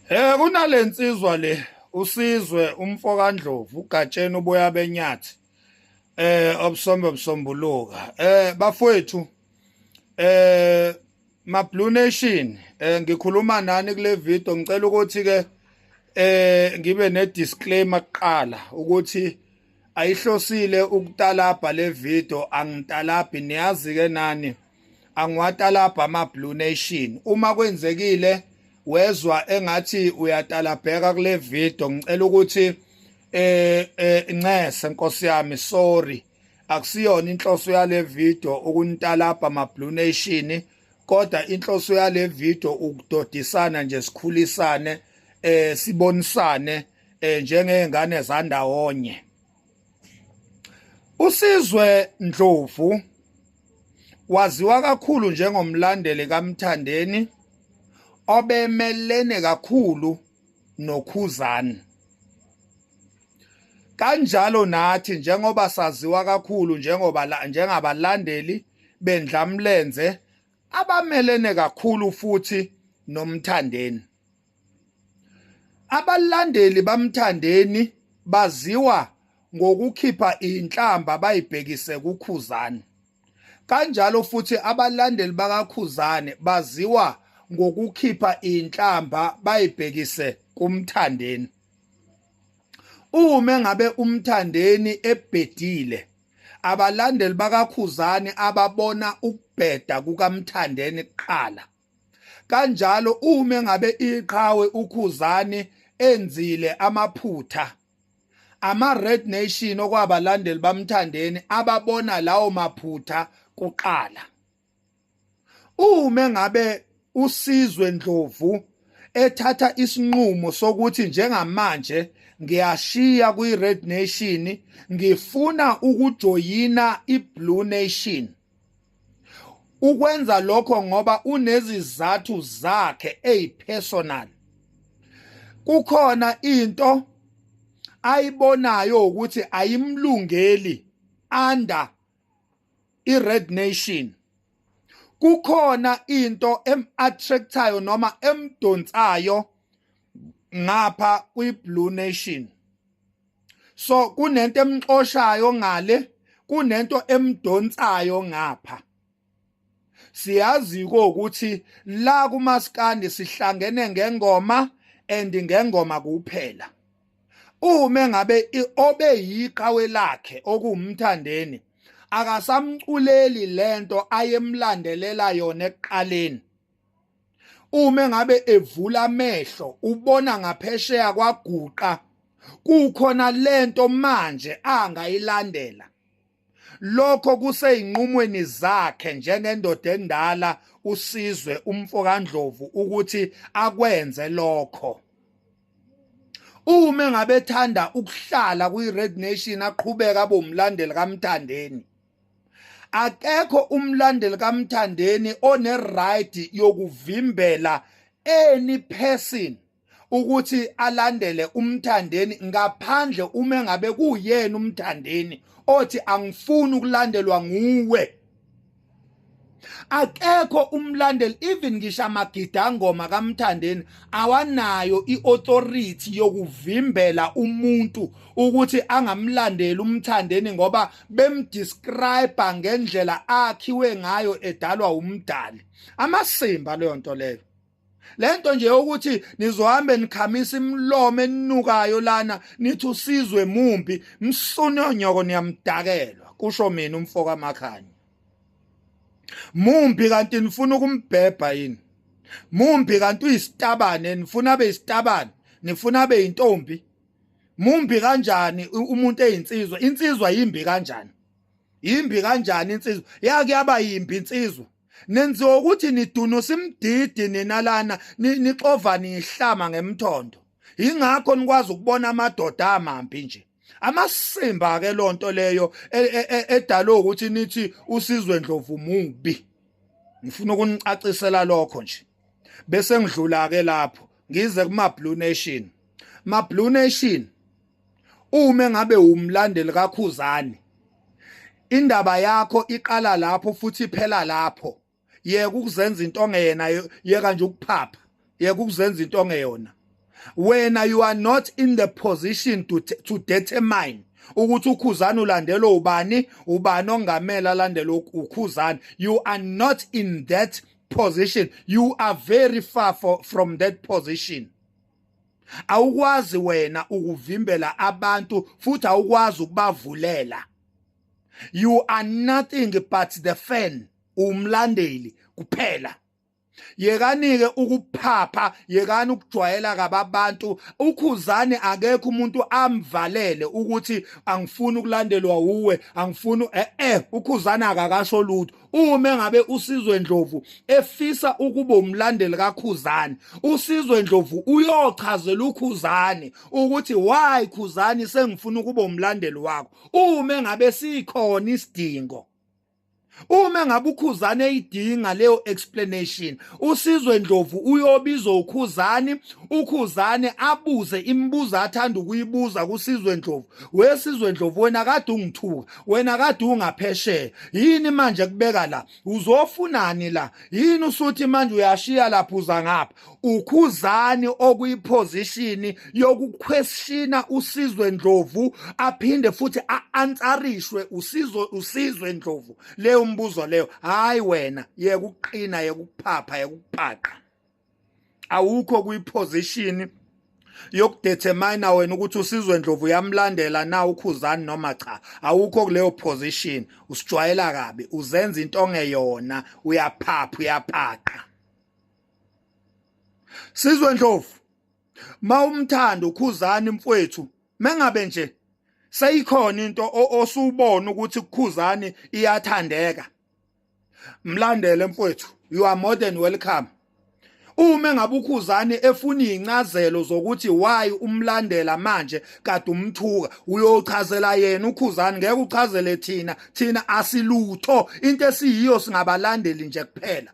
Kunalensizwa le uSizwe umfokandlovu uGatsheni uboya benyathi obusombe busombuluka bafowethu ma Blue Nation ngikhuluma nani kule video ngicela ukuthi ke ngibe ne disclaimer kuqala ukuthi ayihlosile ukutalabha le video angitalabhi niyazi ke nani angiwatalabha ama Blue Nation uma kwenzekile wezwa engathi uyatalabheka kule video ngicela ukuthi Ncese Nkosi yami sorry akusiyona inhloso yale video ukunitalabha ama Blue Nation kodwa inhloso yale video ukudodisana nje sikhulisane sibonisane njengezingane zandawonye. uSizwe Ndlovu waziwa kakhulu njengomlandeli kaMthandeni obemelene kakhulu noKhuzani. Kanjalo nathi njengoba saziwa kakhulu njengabalandeli beNdlamlenze abamelene kakhulu futhi noMthandeni. Abalandeli baMthandeni baziwa ngokukhipha inhlamba bayibhekise kuKhuzani. Kanjalo futhi abalandeli bakaKhuzani baziwa ngokukhipha inhlamba bayibhekise kuMthandeni. Uma ngabe uMthandeni ebhedile abalandeli bakaKhuzani ababona ukubheda kukaMthandeni kuqala. Kanjalo uma ngabe iqhawe uKhuzani enzile amaphutha ama Red Nation okwabalandeli baMthandeni ababona lawo maphutha kuqala. Uma ngabe uSizwe Ndlovu ethatha isinqumo sokuthi njengamanje ngiyashiya kwi-Red Nation ngifuna ukujoyina iBlue Nation. Ukwenza lokho ngoba unezizathu zakhe ezipersonal. Kukhona into ayibonayo ukuthi ayimlungeli under iRed Nation. Kukhona into em-attractayo noma emdonsayo ngapha kwiBlue Nation. So kunento emxoshayo ngale, kunento emdonsayo ngapha. Siyazi ukuthi la kuMaskandi sihlangene ngengoma and ngengoma kuphela. Uma ngabe obeyiqhawe lakhe okuMthandeni akasamculeli lento ayemlandelela yona ekuqaleni. Uma ngabe evula amehlo ubona ngaphesheya kwaguqa kukhona lento manje angayilandela. Lokho kuseyinqumweni zakhe njengendoda endala uSizwe umfokandlovu ukuthi akwenze lokho. Uma ngabe ethanda ukuhlala kwiRed Nation aqhubeka abe umlandeli kaMthandeni. Akekho umlandeli kaMthandeni oneright yokuvimbela any person ukuthi alandele uMthandeni ngaphandle uma ngabe kuyena uMthandeni othi angifuni ukulandelwa nguwe. Akekho umlandeli even ngisho amagidangoma kaMthandeni awanayo iauthority yokuvimbela umuntu ukuthi angamlandeli uMthandeni ngoba bemdescribe ngendlela akhiwe ngayo edalwa umdali. Amasimba leyo nto leyo. Lento nje ukuthi nizohambe nikhamisa imlomo enukayo lana nithi uSizwe mumbi msunonyoko niyamdakelwa kusho mina umfoka amakhanya. Mumbi kanti nifuna ukumbhebha yini? Mumbi kanti uyisitabane nifuna abe isitabane, nifuna abe intombi. Mumbi kanjani umuntu eyinsizwa? Insizwa yimbi kanjani? Yimbi kanjani insizwa? Yake yaba yimbi insizwa. Nenziwa ukuthi nidunusa imdidi ninalana nixova nihlama ngemthondo. Ingakho nikwazi ukubona amadoda amambi nje. Amasimba ke lonto leyo edalo ukuthi nithi uSizwe Ndlovu mubi. Ngifuna ukunicacisela lokho nje. Bese ngidlula ke lapho ngize kuma Blue Nation. Ma Blue Nation uma ngabe umlandeli kaKhuzani indaba yakho iqala lapho futhi iphela lapho. Yeke ukuzenza into ongeyena, yeka nje ukuphapha. Yeke ukuzenza into ongeyona. wena you are not in the position to determine ukuthi uKhuzani ulandelwa ubani ongamela alandelwa uKhuzani. You are not in that position. You are very far from that position. Awukwazi wena ukuvimbela abantu futhi awukwazi ukubavulela. You are nothing but the fan, umlandeli kuphela. Yekanike ukuphapha, yekani ukujwayela kababantu. uKhuzani akekho umuntu amvalele ukuthi angifuni ukulandelwa uwe, angifuni uKhuzani akakasho lutho. Uma ngabe uSizwe Ndlovu efisa ukuba umlandeli kaKhuzani, uSizwe Ndlovu uyochazela uKhuzani ukuthi why Khuzani sengifuna ukuba umlandeli wakho. Uma ngabe sikhona isidingo, uma ngabe uKhuzani eyidinga leyo explanation, uSizwe Ndlovu uyobiza uKhuzani, uKhuzani abuze imibuzo athanda ukuyibuza kuSizwe Ndlovu. WeSizwe Ndlovu, wena kade ungithuka, wena kade ungaphesheya, yini manje kubeka la, uzofunani la, yini usuthi manje uyashiya lapha uza ngapha. uKhuzani okuyiposition yokuquestiona uSizwe Ndlovu, aphinde futhi a-answerishwe uSizwe Ndlovu leyo umbuzo leyo. Hayi wena yeke ukuqina, yeke ukuphapha, yeke ukuphaqa. Awukho kuyiposition yokudetermine wena ukuthi uSizwe Ndlovu uyamlandela na uKhuzani noma cha. Awukho kuleyo position. Usijwayela kabi, uzenza into ongeyona, uyaphapha, uyaphaqa. Sizwe Ndlovu, mawumthanda uKhuzani mfowethu, mengabe nje seyikhona into osubona ukuthi uKhuzani iyathandeka, mlandele mfowethu, you are more than welcome. Uma ngabe uKhuzani efuna incazelo zokuthi why umlandela manje kade umthuka, uyochazela yena uKhuzani, ngeke uchazele thina asilutho. Into esiyiyo singabalandeli nje kuphela.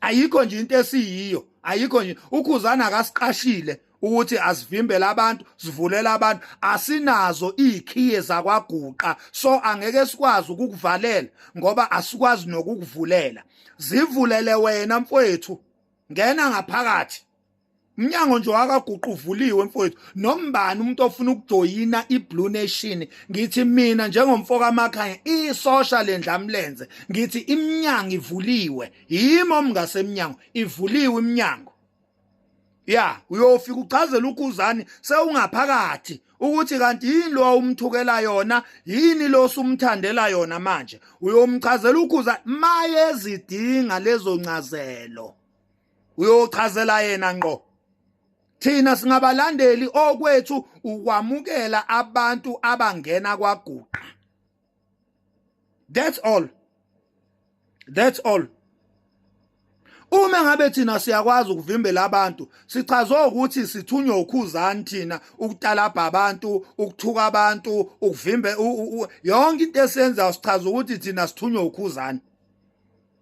Ayikho nje into esiyiyo, ayikho nje. uKhuzani akasiqashile ukuthi asivimbele abantu, sivulela abantu. Asinazo ikhiye zakwaGuqa, so angeke sikwazi ukukuvalela ngoba asikwazi nokukuvulela. Zivulele wena mfowethu, ngena ngaphakathi. Umnyango nje wakaGuqa uvuliwe mfowethu. Nombani umuntu ofuna ukujoyina iBlue Nation, ngithi mina njengomfo kaMakhanya isocial endlamlenze, ngithi iminyango ivuliwe. Yimo mngasemnyango ivuliwe iminyango. Uyofika uchazela uKhuzani sewungaphakathi ukuthi kanti yini lo umthukela yona, yini lo sumthandela yona manje. Uyomchazela uKhuzani mayezidinga lezo ncazelo, uyochazela yena ngqo. Thina singabalandeli okwethu ukwamukela abantu abangena kwaGuqa. That's all. That's all. Uma ngabe thina siyakwazi ukuvimbela abantu, sichazwe ukuthi sithunywa uKhuzani thina ukutalabha abantu, ukuthuka abantu, ukuvimbe yonke into esenza sichaza ukuthi thina sithunywa uKhuzani.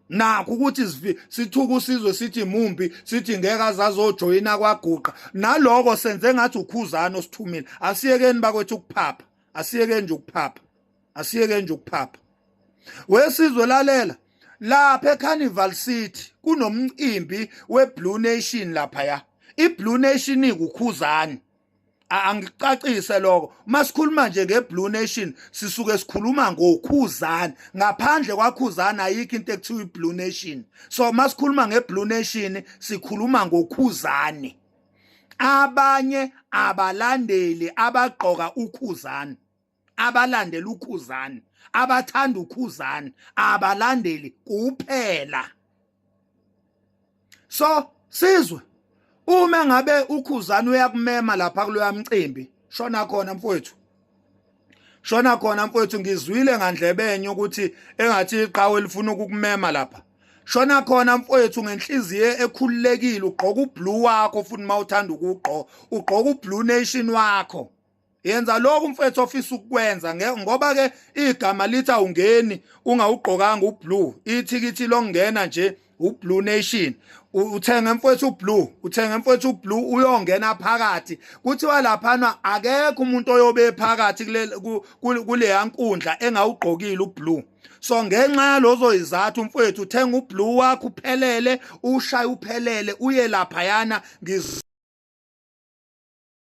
Nakho ukuthi sithuka uSizwe sithi mumbi, sithi ngeke azazojoyina kwaGuqa. Naloko senze ngathi uKhuzani osithumile. Asiyekeni bakwethu ukuphapha, asiyekeni nje ukuphapha, asiyekeni nje ukuphapha. WeSizwe lalela, lapha eCarnival City kunomcimbi weBlue Nation lapha ya. iBlue Nation ikuKhuzani. Angicacise lokho. Masikhuluma nje ngeBlue Nation, sisuke sikhuluma ngoKhuzani. Ngaphandle kwaKhuzani ayikho into ekuthiwa iBlue Nation. So masikhuluma ngeBlue Nation sikhuluma ngoKhuzani. Abanye abalandeli abagqoka uKhuzani, abalandela uKhuzani, abathanda uKhuzani, abalandeli kuphela. So Sizwe, uma ngabe uKhuzani uyakumema lapha kuloya mcimbi, shona khona mfowethu. Shona khona mfowethu, ngizwile ngandlebenye ukuthi engathi iqhawe lifuna ukukumema lapha. Shona khona mfowethu ngenhliziyo ekhululekile, ugqoka uBlue wakho futhi mawuthanda ukugqoka, ugqoka uBlue Nation wakho. Yenza lokho mfowethu ofisa ukwenza ngoba ke igama lithi awungeni ungawugqokanga uBlue. Ithikithi lokungena nje uBlue Nation. Uthenga mfowethu uBlue, uthenga mfowethu uBlue uyongena phakathi. Kuthiwa laphana akekho umuntu oyobe phakathi kule yankundla engawugqokile uBlue. So ngenxa yalozo izathu mfowethu uthenga uBlue wakho uphelele, ushaye uphelele, uye lapha yana